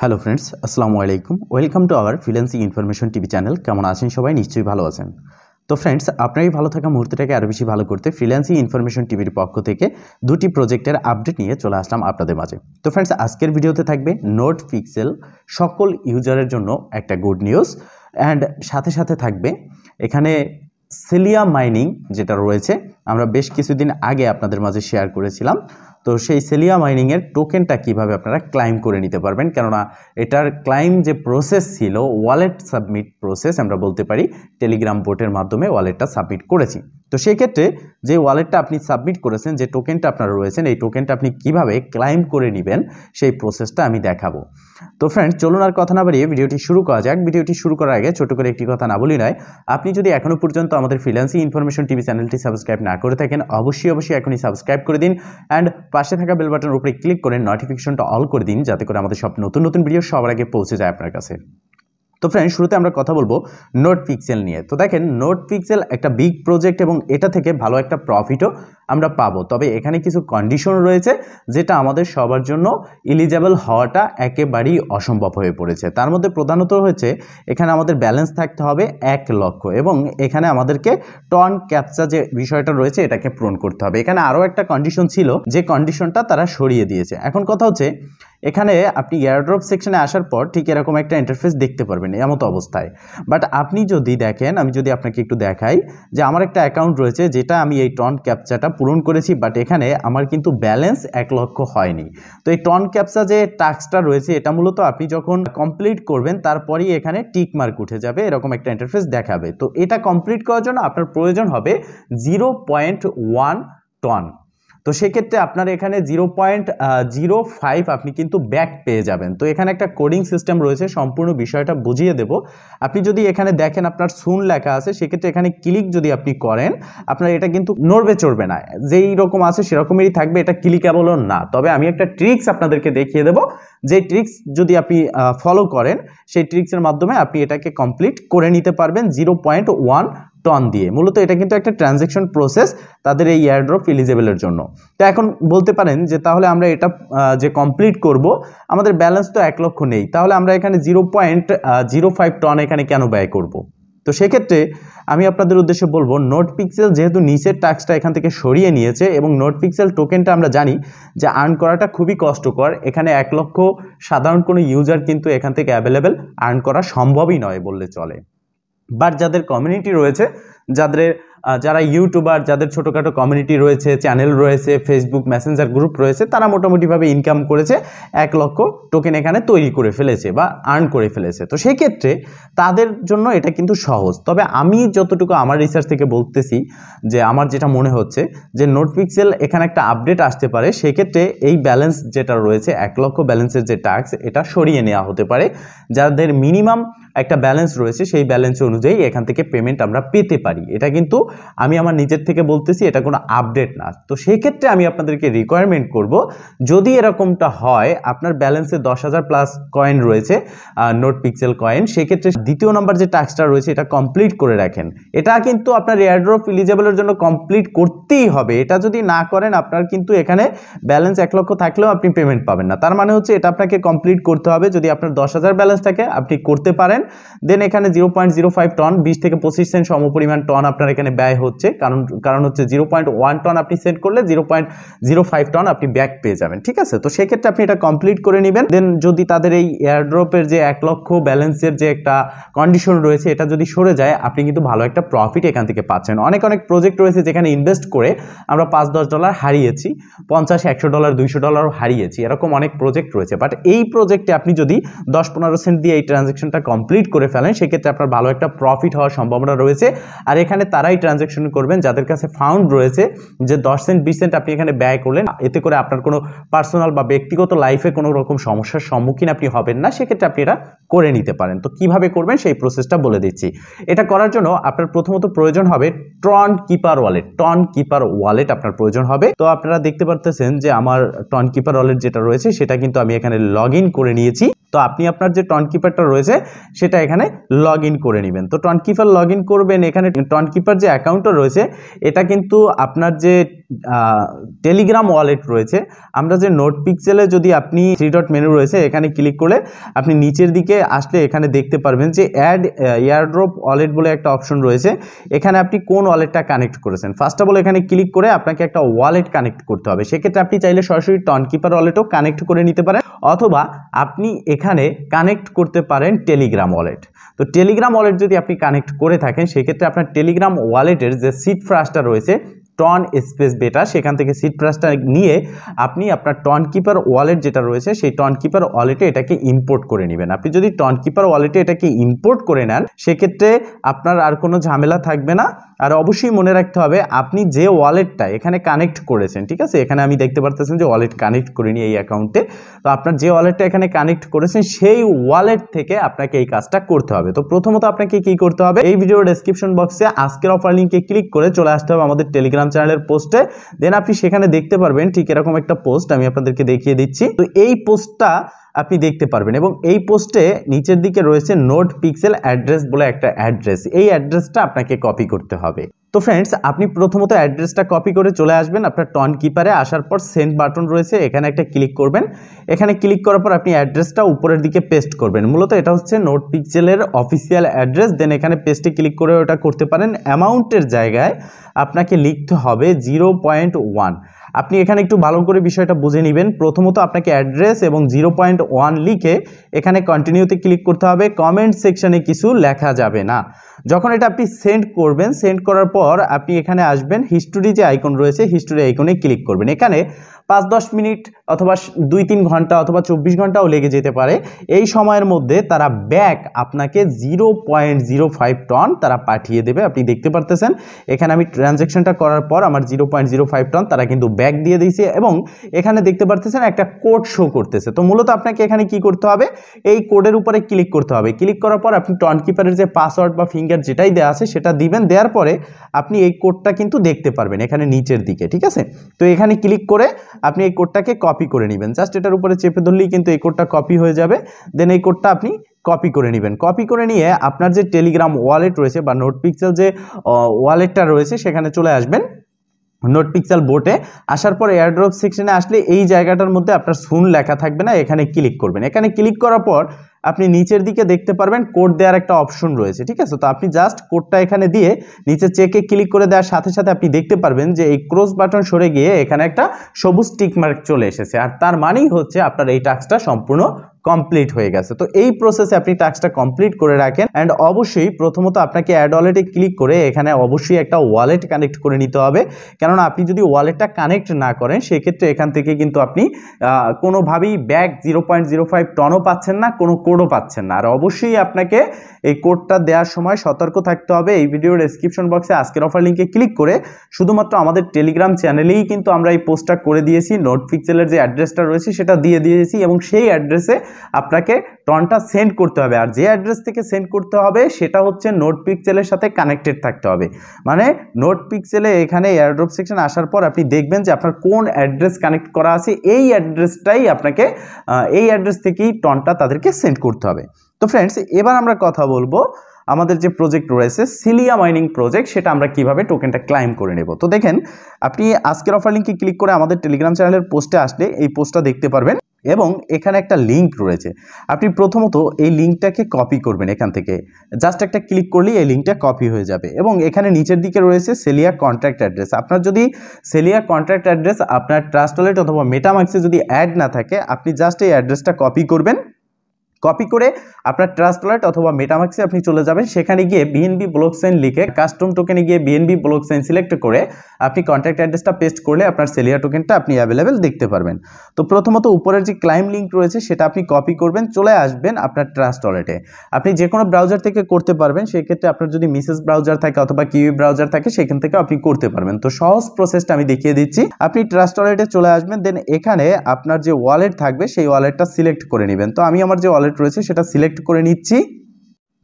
Hello friends, আসসালামু আলাইকুম। Welcome to our freelancing information TV channel. কেমন আছেন সবাই? নিশ্চয়ই ভালো আছেন। তো ফ্রেন্ডস, আপনার এই ভালো থাকা মুহূর্তটাকে আরও বেশি ভালো করতে ফ্রিল্যান্সিং ইনফরমেশন টিভির পক্ষ থেকে দুটি প্রজেক্টের আপডেট নিয়ে চলে আসলাম আপনাদের মাঝে। তো ফ্রেন্ডস, আজকের ভিডিওতে থাকবে নোট পিক্সেল সকল ইউজারের জন্য একটা গুড নিউজ, অ্যান্ড সাথে সাথে থাকবে এখানে সেলিয়া মাইনিং যেটা রয়েছে, আমরা বেশ কিছুদিন আগে আপনাদের মাঝে শেয়ার করেছিলাম। তো সেই সেলিয়া মাইনিংয়ের টোকেনটা কিভাবে আপনারা ক্লাইম করে নিতে পারবেন, কেননা এটার ক্লাইম যে প্রসেস ছিল, ওয়ালেট সাবমিট প্রসেস আমরা বলতে পারি, টেলিগ্রাম বোটের মাধ্যমে ওয়ালেটটা সাবমিট করেছি। তো সেক্ষেত্রে যে ওয়ালেটটা আপনি সাবমিট করেছেন, যে টোকেনটা আপনারা রয়েছেন, এই টোকেনটা আপনি কিভাবে ক্লাইম করে নেবেন সেই প্রসেসটা আমি দেখাবো। তো ফ্রেন্ডস, চলুন আর কথা না বাড়িয়ে ভিডিওটি শুরু করা যাক। ভিডিওটি শুরু করার আগে ছোট করে একটি কথা না বলি নয়, আপনি যদি এখনও পর্যন্ত আমাদের ফ্রিল্যান্সিং ইনফরমেশন টিভি চ্যানেলটি সাবস্ক্রাইব না করে থাকেন, অবশ্যই এখনই সাবস্ক্রাইব করে দিন, অ্যান্ড পাশে থাকা বেল বাটনের উপরে ক্লিক করে নোটিফিকেশনটা অল করে দিন, যাতে করে আমাদের সব নতুন নতুন ভিডিও সবার আগে পৌঁছে যায় আপনার কাছে। তো ফ্রেন্ড, শুরুতে আমরা কথা বলবো নোট পিক্সেল নিয়ে। তো দেখেন, নোট পিক্সেল একটা বিগ প্রজেক্ট এবং এটা থেকে ভালো একটা প্রফিটও আমরা পাবো। তবে এখানে কিছু কন্ডিশন রয়েছে যেটা আমাদের সবার জন্য এলিজেবল হওয়াটা একেবারেই অসম্ভব হয়ে পড়েছে। তার মধ্যে প্রধানত হচ্ছে এখানে আমাদের ব্যালেন্স থাকতে হবে 1 লক্ষ, এবং এখানে আমাদেরকে টন ক্যাপচা যে বিষয়টা রয়েছে এটাকে পূরণ করতে হবে। এখানে আরও একটা কন্ডিশন ছিল, যে কন্ডিশনটা তারা সরিয়ে দিয়েছে। এখন কথা হচ্ছে, এখানে আপনি এয়ারড্রপ সেকশনে আসার পর ঠিক এরকম একটা ইন্টারফেস দেখতে পারবেন এমতো অবস্থায়। বাট আপনি যদি দেখেন, আমি যদি আপনাকে একটু দেখাই, যে আমার একটা অ্যাকাউন্ট রয়েছে যেটা আমি এই টন ক্যাপচাটা পূরণ করেছি, বাট এখানে আমার কিন্তু ব্যালেন্স 1 লক্ষ হয়নি। তো এই টন ক্যাপচা যে টাস্কটা রয়েছে, এটা মূলত আপনি যখন কমপ্লিট করবেন তারপরেই এখানে টিক মার্ক উঠে যাবে, এরকম একটা ইন্টারফেস দেখাবে। তো এটা কমপ্লিট করার জন্য আপনার প্রয়োজন হবে 0.1 টন। তো সেক্ষেত্রে আপনার এখানে 0.05 আপনি কিন্তু ব্যাক পেয়ে যাবেন। তো এখানে একটা কোডিং সিস্টেম রয়েছে, সম্পূর্ণ বিষয়টা বুঝিয়ে দেব। আপনি যদি এখানে দেখেন আপনার সুন লেখা আছে, সেক্ষেত্রে এখানে ক্লিক যদি আপনি করেন, আপনার এটা কিন্তু নড়বে চড়বে না, যেই রকম আছে সেরকমই থাকবে, এটা ক্লিকেবলও না। তবে আমি একটা ট্রিক্স আপনাদেরকে দেখিয়ে দেব, যে ট্রিক্স যদি আপনি ফলো করেন, সেই ট্রিক্সের মাধ্যমে আপনি এটাকে কমপ্লিট করে নিতে পারবেন 0.1 টন দিয়ে। মূলত এটা কিন্তু একটা ট্রানজ্যাকশন প্রসেস তাদের এই এয়ারড্রপ এলিজেবলের জন্য। তো এখন বলতে পারেন যে তাহলে আমরা এটা যে কমপ্লিট করব, আমাদের ব্যালেন্স তো 1 লক্ষ নেই, তাহলে আমরা এখানে 0.05 টন এখানে কেন ব্যয় করব? তো সেক্ষেত্রে আমি আপনাদের উদ্দেশ্যে বলবো, নোট পিক্সেল যেহেতু নিচের টাস্কটা এখান থেকে সরিয়ে নিয়েছে, এবং নোট পিক্সেল টোকেনটা আমরা জানি যে আর্ন করাটা খুবই কষ্টকর। এখানে 1 লক্ষ সাধারণ কোনো ইউজার কিন্তু এখান থেকে অ্যাভেলেবেল আর্ন করা সম্ভবই নয় বললে চলে। বাট যাদের কমিউনিটি রয়েছে, যারা ইউটিউবার, যাদের ছোটোখাটো কমিউনিটি রয়েছে, চ্যানেল রয়েছে, ফেসবুক মেসেঞ্জার গ্রুপ রয়েছে, তারা মোটামুটিভাবে ইনকাম করেছে, 1 লক্ষ টোকেন এখানে তৈরি করে ফেলেছে বা আর্ন করে ফেলেছে। তো সেই ক্ষেত্রে তাদের জন্য এটা কিন্তু সহজ। তবে আমি যতটুকু আমার রিসার্চ থেকে বলতেছি, যে আমার যেটা মনে হচ্ছে যে নোট পিক্সেল এখানে একটা আপডেট আসতে পারে, সেক্ষেত্রে এই ব্যালেন্স যেটা রয়েছে 1 লক্ষ ব্যালেন্সের যে টাস্ক, এটা সরিয়ে নেওয়া হতে পারে। যাদের মিনিমাম একটা ব্যালেন্স রয়েছে, সেই ব্যালেন্স অনুযায়ী এখান থেকে পেমেন্ট আমরা পেতে পারি। এটা কিন্তু আমি আমার নিজের থেকে বলতেছি, এটা কোনো আপডেট না। তো সেই ক্ষেত্রে আমি আপনাদেরকে রিকোয়ারমেন্ট করব, যদি এরকমটা হয়, আপনার ব্যালেন্সে 10,000 প্লাস কয়েন রয়েছে, নোট পিক্সেল কয়েন, সেক্ষেত্রে দ্বিতীয় নম্বর যে টাস্কটা রয়েছে এটা কমপ্লিট করে রাখেন। এটা কিন্তু আপনার এয়ারড্রপ এলিজেবলের জন্য কমপ্লিট করতেই হবে। এটা যদি না করেন, আপনার কিন্তু এখানে ব্যালেন্স 1 লক্ষ থাকলেও আপনি পেমেন্ট পাবেন না। তার মানে হচ্ছে এটা আপনাকে কমপ্লিট করতে হবে। যদি আপনার 10,000 ব্যালেন্স থাকে, আপনি করতে পারেন। দেন এখানে 0.05 টন, 20 থেকে 25 সেন্ট সমপরিমাণ টন আপনার এখানে ব্যয় হচ্ছে, কারণ হচ্ছে 0.1 টন আপনি সেট করলে 0.05 টন আপনি ব্যাক পেয়ে যাবেন। ঠিক আছে? তো সেক্ষেত্রে আপনি এটা কমপ্লিট করে নেবেন। দেন যদি তাদের এই এয়ারড্রপের যে 1 লক্ষ ব্যালেন্সের যে একটা কন্ডিশন রয়েছে, এটা যদি সরে যায়, আপনি কিন্তু ভালো একটা প্রফিট এখান থেকে পাচ্ছেন। অনেক প্রজেক্ট রয়েছে যেখানে ইনভেস্ট করে আমরা $5-10 হারিয়েছি, $50-100 $200 হারিয়েছি, এরকম অনেক প্রজেক্ট রয়েছে। বাট এই প্রজেক্টে আপনি যদি 10-15 সেন্ট দিয়ে এই ট্রানজ্যাকশনটা কমপ্লিট করে ফেলেন, সেক্ষেত্রে আপনার ভালো একটা প্রফিট হওয়ার সম্ভাবনা রয়েছে। আর এখানে তারাই ট্রানজ্যাকশন করবেন যাদের কাছে ফাউন্ড রয়েছে, যে 10 সেন্ট 20 সেন্ট আপনি এখানে ব্যয় করলেন, এতে করে আপনার কোনো পার্সোনাল বা ব্যক্তিগত লাইফে কোনো রকম সমস্যার সম্মুখীন আপনি হবেন না। সেক্ষেত্রে আপনি এটা করে নিতে পারেন। তো কিভাবে করবেন সেই প্রসেসটা বলে দিচ্ছি। এটা করার জন্য আপনার প্রথমত প্রয়োজন হবে টন কিপার ওয়ালেট আপনার প্রয়োজন হবে। তো আপনারা দেখতে পারতেছেন যে আমার টন কিপার ওয়ালেট যেটা রয়েছে, সেটা কিন্তু আমি এখানে লগ ইন করে নিয়েছি। তো আপনি আপনার যে টনকিপারটা রয়েছে সেটা এখানে লগ ইন করে নেবেন। তো টনকিপার লগ ইন করবেন, এখানে টনকিপার যে অ্যাকাউন্টটা রয়েছে এটা কিন্তু আপনার যে টেলিগ্রাম ওয়ালেট রয়েছে, আমরা যে নোট পিক্সেলে যদি আপনি 3 ডট মেনু রয়েছে এখানে ক্লিক করে আপনি নিচের দিকে আসলে এখানে দেখতে পারবেন যে অ্যাড এয়ারড্রপ ওয়ালেট বলে একটা অপশন রয়েছে। এখানে আপনি কোন ওয়ালেটটা কানেক্ট করেছেন ফার্স্ট অফ অল এখানে ক্লিক করে আপনাকে একটা ওয়ালেট কানেক্ট করতে হবে। সেক্ষেত্রে আপনি চাইলে সরাসরি টনকিপার ওয়ালেটও কানেক্ট করে নিতে পারেন, অথবা আপনি এখানে কানেক্ট করতে পারেন টেলিগ্রাম ওয়ালেট। তো টেলিগ্রাম ওয়ালেট যদি আপনি কানেক্ট করে থাকেন সেক্ষেত্রে আপনার টেলিগ্রাম ওয়ালেটের যে সিড ফ্রাসটা রয়েছে টন স্পেস বেটা, সেখান থেকে সিড ফ্রাসটা নিয়ে আপনি আপনার টনকিপার ওয়ালেট যেটা রয়েছে সেই টনকিপার ওয়ালেটে এটাকে ইম্পোর্ট করে নেবেন। আপনি যদি টনকিপার ওয়ালেটে এটাকে ইম্পোর্ট করে নেন সেক্ষেত্রে আপনার আর কোনো ঝামেলা থাকবে না। আর অবশ্যই মনে রাখতে হবে আপনি যে ওয়ালেটটা এখানে কানেক্ট করেছেন, ঠিক আছে, এখানে আমি দেখতে পারতেছেন যে ওয়ালেট কানেক্ট করিনি এই অ্যাকাউন্টে। তো আপনার যে ওয়ালেটটা এখানে কানেক্ট করেছেন সেই ওয়ালেট থেকে আপনাকে এই কাজটা করতে হবে। তো প্রথমত আপনাকে কি করতে হবে, এই ভিডিওর ডেসক্রিপশন বক্সে আজকের অফার লিঙ্কে ক্লিক করে চলে আসতে হবে আমাদের টেলিগ্রাম চ্যানেলের পোস্টে। দেন আপনি সেখানে দেখতে পারবেন ঠিক এরকম একটা পোস্ট আমি আপনাদেরকে দেখিয়ে দিচ্ছি। তো এই পোস্টটা আপনি দেখতে পারবেন এবং এই পোস্টে নিচের দিকে রয়েছে নোট পিক্সেল অ্যাড্রেস বলে একটা অ্যাড্রেস, এই অ্যাড্রেসটা আপনাকে কপি করতে হবে। তো ফ্রেন্ডস আপনি প্রথমত অ্যাড্রেসটা কপি করে চলে আসবেন আপনার টনকিপারে, আসার পর সেন্ড বাটন রয়েছে এখানে একটা ক্লিক করবেন। এখানে ক্লিক করার পর আপনি অ্যাড্রেসটা উপরের দিকে পেস্ট করবেন। মূলত এটা হচ্ছে নোট পিক্সেলের অফিসিয়াল অ্যাড্রেস। দেন এখানে পেস্টে ক্লিক করে ওটা করতে পারেন। অ্যামাউন্টের জায়গায় আপনাকে লিখতে হবে 0.1। আপনি এখানে একটু ভালো করে বিষয়টা বুঝে নেবেন। প্রথমত আপনাকে অ্যাড্রেস এবং 0.1 লিখে এখানে কন্টিনিউতে ক্লিক করতে হবে। কমেন্ট সেকশনে কিছু লেখা যাবে না। যখন এটা আপনি সেন্ড করবেন, সেন্ড করার পর আপনি এখানে আসবেন, হিস্টোরি যে আইকন রয়েছে হিস্টোরি আইকনে ক্লিক করবেন। এখানে 5-10 মিনিট অথবা 2-3 ঘন্টা অথবা 24 ঘন্টাও লেগে যেতে পারে। এই সময়ের মধ্যে তারা ব্যাক আপনাকে 0.05 টন তারা পাঠিয়ে দেবে। আপনি দেখতে পারতেছেন এখানে আমি ট্রানজ্যাকশনটা করার পর আমার 0.05 টন তারা কিন্তু ব্যাক দিয়ে দিয়েছে এবং এখানে দেখতে পারতেছেন একটা কোড শো করতেছে। তো মূলত আপনাকে এখানে কি করতে হবে, এই কোডের উপরে ক্লিক করতে হবে। ক্লিক করার পর আপনি টনকিপারের যে পাসওয়ার্ড বা ফিঙ্গার যেটাই দেওয়া আছে সেটা দিবেন। দেওয়ার পরে আপনি এই কোডটা কিন্তু দেখতে পারবেন এখানে নিচের দিকে, ঠিক আছে। তো এখানে ক্লিক করে আপনি এই কোডটাকে কপি করে নেবেন। জাস্ট এটার উপরে চেপে ধরলেই কিন্তু এই কোডটা কপি হয়ে যাবে। দেন এই কোডটা আপনি কপি করে নেবেন। কপি করে নিয়ে আপনার যে টেলিগ্রাম ওয়ালেট রয়েছে বা নোট পিক্সেল যে ওয়ালেটটা রয়েছে সেখানে চলে আসবেন। নোট পিক্সেল বোটে আসার পর এয়ারড্রপ সেকশনে আসলে এই জায়গাটার মধ্যে আপনার সুন লেখা থাকবে না, এখানে ক্লিক করবেন। এখানে ক্লিক করার পর আপনি নিচের দিকে দেখতে পারবেন কোড দেওয়ার একটা অপশন রয়েছে, ঠিক আছে। তো আপনি জাস্ট কোডটা এখানে দিয়ে নিচে চেকে ক্লিক করে দেওয়ার সাথে সাথে আপনি দেখতে পারবেন যে এই ক্রস বাটন সরে গিয়ে এখানে একটা সবুজ টিক মার্ক চলে এসেছে। আর তার মানেই হচ্ছে আপনার এই টাস্কটা সম্পূর্ণ কমপ্লিট হয়ে গেছে। তো এই প্রসেসে আপনি টাস্কটা কমপ্লিট করে রাখেন। অ্যান্ড অবশ্যই প্রথমত আপনাকে অ্যাড ওয়ালেটে ক্লিক করে এখানে অবশ্যই একটা ওয়ালেট কানেক্ট করে নিতে হবে। কেননা আপনি যদি ওয়ালেটটা কানেক্ট না করেন সেক্ষেত্রে এখান থেকে কিন্তু আপনি কোনোভাবেই ব্যাক 0.05 টনও পাচ্ছেন না, কোনো কোডও পাচ্ছেন না। আর অবশ্যই আপনাকে এই কোডটা দেওয়ার সময় সতর্ক থাকতে হবে। এই ভিডিওর ডেসক্রিপশন বক্সে আজকের অফার লিঙ্কে ক্লিক করে শুধুমাত্র আমাদের টেলিগ্রাম চ্যানেলেই কিন্তু আমরা এই পোস্টটা করে দিয়েছি। নোট পিক্সেলের যে অ্যাড্রেসটা রয়েছে সেটা দিয়ে দিয়েছি এবং সেই অ্যাড্রেসে আপনাকে টনটা সেন্ড করতে হবে। আর যে অ্যাড্রেস থেকে সেন্ড করতে হবে সেটা হচ্ছে নোট পিক্সেলের সাথে কানেক্টেড থাকতে হবে। মানে নোট পিক্সেলে এখানে এয়ারড্রপ সেকশন আসার পর আপনি দেখবেন যে আপনার কোন অ্যাড্রেস কানেক্ট করা আছে, এই অ্যাড্রেসটাই আপনাকে এই অ্যাড্রেস থেকেই টনটা তাদেরকে সেন্ড করতে হবে। তো ফ্রেন্ডস এবার আমরা কথা বলবো আমাদের যে প্রজেক্ট রয়েছে সিলিয়া মাইনিং প্রজেক্ট, সেটা আমরা কিভাবে টোকেনটা ক্লাইম করে নেব। তো দেখেন আপনি আজকের অফার লিঙ্কে ক্লিক করে আমাদের টেলিগ্রাম চ্যানেলের পোস্টে আসলে এই পোস্টটা দেখতে পারবেন এবং এখানে একটা লিঙ্ক রয়েছে। আপনি প্রথমত এই লিঙ্কটাকে কপি করবেন। এখান থেকে জাস্ট একটা ক্লিক করলেই এই লিঙ্কটা কপি হয়ে যাবে এবং এখানে নিচের দিকে রয়েছে সেলিয়া কন্ট্রাক্ট অ্যাড্রেস। আপনার যদি সেলিয়া কন্ট্রাক্ট অ্যাড্রেস আপনার ট্রাস্ট ওয়ালেট অথবা মেটামাক্সে যদি অ্যাড না থাকে আপনি জাস্ট এই অ্যাড্রেসটা কপি করবেন। কপি করে আপনার ট্রাস্ট ওয়ালেট অথবা মেটামাক্সে আপনি চলে যাবেন। সেখানে গিয়ে বিএনবি ব্লকচেইন লিখে কাস্টম টোকেনে গিয়ে বিএনবি ব্লকচেইন সিলেক্ট করে আপনি কন্ট্যাক্ট অ্যাড্রেসটা পেস্ট করলে আপনার সেলিয়া টোকেনটা আপনি অ্যাভেলেবেল দেখতে পারবেন। তো প্রথমত উপরের যে ক্লাইম লিঙ্ক রয়েছে সেটা আপনি কপি করবেন, চলে আসবেন আপনার ট্রাস্ট ওয়ালেটে। আপনি যে কোনো ব্রাউজার থেকে করতে পারবেন, সেক্ষেত্রে আপনার যদি মিসেস ব্রাউজার থাকে অথবা কিউই ব্রাউজার থাকে সেখান থেকে আপনি করতে পারবেন। তো সহজ প্রসেসটা আমি দেখিয়ে দিচ্ছি। আপনি ট্রাস্ট ওয়ালেটে চলে আসবেন, দেন এখানে আপনার যে ওয়ালেট থাকবে সেই ওয়ালেটটা সিলেক্ট করে নেবেন। তো আমি আমার যে ওয়ালেট রয়েছে সেটা সিলেক্ট করে নিচ্ছি।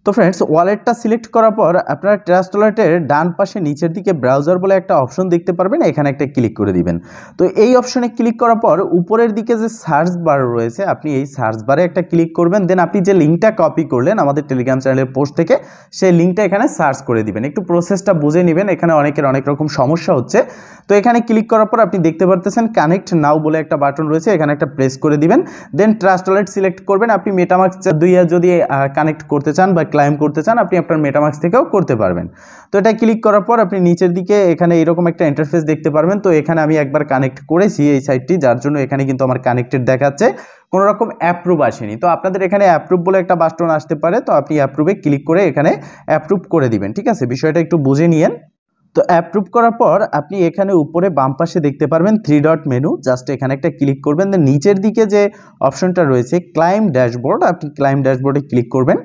তো ফ্রেন্ডস, ওয়ালেটটা সিলেক্ট করার পর আপনারা ট্রাস্ট ওয়ালেটের ডান পাশে নিচের দিকে ব্রাউজার বলে একটা অপশন দেখতে পারবেন, এখানে একটা ক্লিক করে দিবেন। তো এই অপশনে ক্লিক করার পর উপরের দিকে যে সার্চ বার রয়েছে, আপনি এই সার্চ বারে একটা ক্লিক করবেন। দেন আপনি যে লিঙ্কটা কপি করলেন আমাদের টেলিগ্রাম চ্যানেলের পোস্ট থেকে, সেই লিঙ্কটা এখানে সার্চ করে দিবেন। একটু প্রসেসটা বুঝে নেবেন, এখানে অনেকের অনেক রকম সমস্যা হচ্ছে। তো এখানে ক্লিক করার পর আপনি দেখতে পারতেছেন কানেক্ট নাও বলে একটা বাটন রয়েছে, এখানে একটা প্রেস করে দিবেন। দেন ট্রাস্ট ওয়ালেট সিলেক্ট করবেন। আপনি মেটামাস্ক যদি কানেক্ট করতে চান বা ক্লাইম করতে চান, আপনি আপনার মেটামাস্ক থেকেও করতে পারবেন। তো এটা ক্লিক করার পর আপনি নিচের দিকে এখানে এরকম একটা ইন্টারফেস দেখতে পারবেন। তো এখানে আমি একবার কানেক্ট করেছি এই সাইটটি, যার জন্য এখানে কিন্তু আমার কানেক্টেড দেখাচ্ছে, কোনো রকম অ্যাপ্রুভ আসেনি। তো আপনাদের এখানে অ্যাপ্রুভ বলে একটা বাটন আসতে পারে, তো আপনি অ্যাপ্রুভে ক্লিক করে এখানে অ্যাপ্রুভ করে দিবেন। ঠিক আছে, বিষয়টা একটু বুঝে নিয়েন। তো অ্যাপ্রুভ করার পর আপনি এখানে উপরে বাম পাশে দেখতে পারবেন 3 ডট মেনু, জাস্ট এখানে একটা ক্লিক করবেন। দেন নিচের দিকে যে অপশনটা রয়েছে ক্লাইম ড্যাশবোর্ড, আপনি ক্লাইম ড্যাশবোর্ডে ক্লিক করবেন।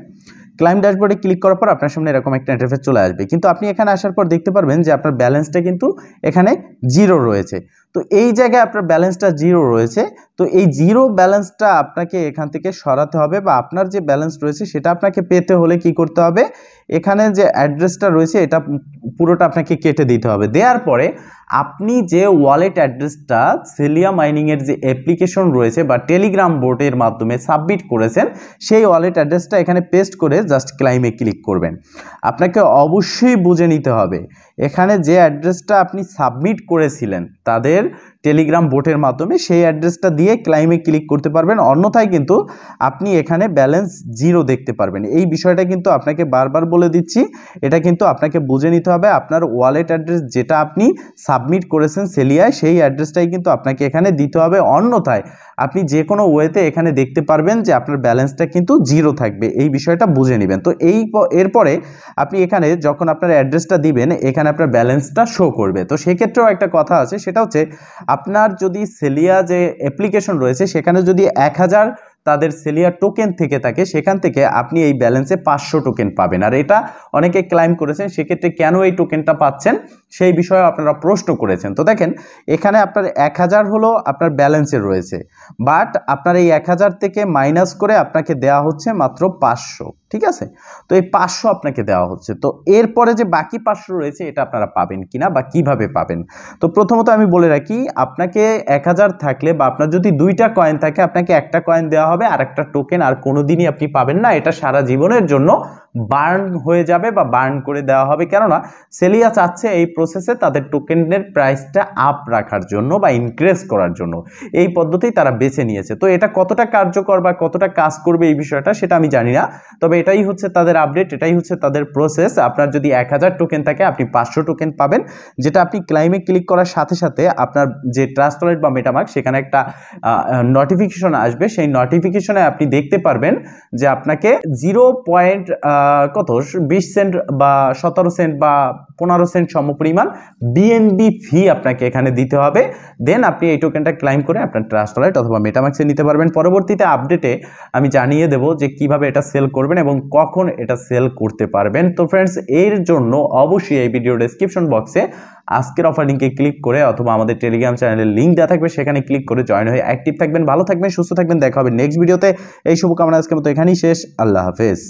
ক্লাইম ড্যাশবোর্ডে ক্লিক করার পর আপনার সামনে এরকম একটা ইন্টারফেস চলে আসবে, কিন্তু আপনি এখানে আসার পর দেখতে পারবেন যে আপনার ব্যালেন্সটা কিন্তু এখানে 0 রয়েছে। তো এই জায়গায় আপনার ব্যালেন্সটা 0 রয়েছে। তো এই 0 ব্যালেন্সটা আপনাকে এখান থেকে সরাতে হবে, বা আপনার যে ব্যালেন্স রয়েছে সেটা আপনাকে পেতে হলে কি করতে হবে, এখানে যে অ্যাড্রেসটা রয়েছে এটা পুরোটা আপনাকে কেটে দিতে হবে। দেওয়ার পরে আপনি যে ওয়ালেট অ্যাড্রেসটা সেলিয়া মাইনিংয়ের যে অ্যাপ্লিকেশন রয়েছে বা টেলিগ্রাম বোটের মাধ্যমে সাবমিট করেছেন, সেই ওয়ালেট অ্যাড্রেসটা এখানে পেস্ট করে জাস্ট ক্লাইমে ক্লিক করবেন। আপনাকে অবশ্যই বুঝে নিতে হবে, এখানে যে অ্যাড্রেসটা আপনি সাবমিট করেছিলেন তাদের টেলিগ্রাম বোটের মাধ্যমে, সেই অ্যাড্রেসটা দিয়ে ক্লাইমে ক্লিক করতে পারবেন। অন্যথায় কিন্তু আপনি এখানে ব্যালেন্স 0 দেখতে পারবেন। এই বিষয়টা কিন্তু আপনাকে বারবার বলে দিচ্ছি, এটা কিন্তু আপনাকে বুঝে নিতে হবে। আপনার ওয়ালেট অ্যাড্রেস যেটা আপনি সাবমিট করেছেন সেলিয়ায়, সেই অ্যাড্রেসটাই কিন্তু আপনাকে এখানে দিতে হবে। অন্যথায় আপনি যে কোনো ওয়েতে এখানে দেখতে পারবেন যে আপনার ব্যালেন্সটা কিন্তু 0 থাকবে, এই বিষয়টা বুঝে নেবেন। তো এরপরে আপনি এখানে যখন আপনার অ্যাড্রেসটা দিবেন, এখানে আপনার ব্যালেন্সটা শো করবে। তো সেক্ষেত্রেও একটা কথা আছে, সেটা হচ্ছে আপনার যদি সেলিয়া যে অ্যাপ্লিকেশন রয়েছে সেখানে যদি 1000 তাদের সেলিয়া টোকেন থেকে থাকে, সেখান থেকে আপনি এই ব্যালেন্সে 500 টোকেন পাবেন। আর এটা অনেকে ক্লাইম করেছেন, সেক্ষেত্রে কেন এই টোকেনটা পাচ্ছেন সেই বিষয়ে আপনারা প্রশ্ন করেছেন। তো দেখেন, এখানে আপনার 1000 হলো আপনার ব্যালেন্সে রয়েছে, বাট আপনার এই 1000 থেকে মাইনাস করে আপনাকে দেওয়া হচ্ছে মাত্র 500। ঠিক আছে, তো এই 500 আপনাকে দেওয়া হচ্ছে। তো এরপরে যে বাকি 500 রয়েছে এটা আপনারা পাবেন কিনা বা কিভাবে পাবেন, তো প্রথমত আমি বলে রাখি, আপনাকে 1000 থাকলে বা আপনার যদি 2টা কয়েন থাকে, আপনাকে একটা কয়েন দেওয়া হবে, আর একটা টোকেন আর কোনোদিনই আপনি পাবেন না। এটা সারা জীবনের জন্য বার্ন হয়ে যাবে বা বার্ন করে দেওয়া হবে, কেননা সেলিয়া চাচ্ছে এই প্রসেসে তাদের টোকেনের প্রাইসটা আপ রাখার জন্য বা ইনক্রিজ করার জন্য এই পদ্ধতি তারা বেছে নিয়েছে। তো এটা কতটা কার্যকর বা কতটা কাজ করবে এই বিষয়টা সেটা আমি জানি না, তবে এটাই হচ্ছে তাদের আপডেট, এটাই হচ্ছে তাদের প্রসেস। আপনার যদি 1000 টোকেন থাকে আপনি 500 টোকেন পাবেন, যেটা আপনি ক্লাইমে ক্লিক করার সাথে সাথে আপনার যে ট্রাস্ট ওয়ালেট বা মেটামাস্ক সেখানে একটা নোটিফিকেশন আসবে। সেই নোটিফিকেশনে আপনি দেখতে পারবেন যে আপনাকে 0.20 সেন্ট বা 17 সেন্ট বা 15 সেন্ট সমপরিমাণ বিএনবি ফি আপনাকে এখানে দিতে হবে। দেন আপনি এই টোকেনটা ক্লাইম করে আপনার ট্রাস্ট ওয়ালেট অথবা মেটামাস্কে নিতে পারবেন। পরবর্তীতে আপডেটে আমি জানিয়ে দেব যে কিভাবে এটা সেল করবেন এবং কখন এটা সেল করতে পারবেন। তো ফ্রেন্ডস, এর জন্য অবশ্যই এই ভিডিও ডেসক্রিপশন বক্সে আজকের অফার লিঙ্কে ক্লিক করে অথবা আমাদের টেলিগ্রাম চ্যানেলের লিঙ্ক দেওয়া থাকবে, সেখানে ক্লিক করে জয়েন হয়ে অ্যাক্টিভ থাকবেন। ভালো থাকবেন, সুস্থ থাকবেন, দেখা হবে নেক্সট ভিডিওতে। এই শুভকামনা আজকের মতো এখানেই শেষ। আল্লাহ হাফেজ।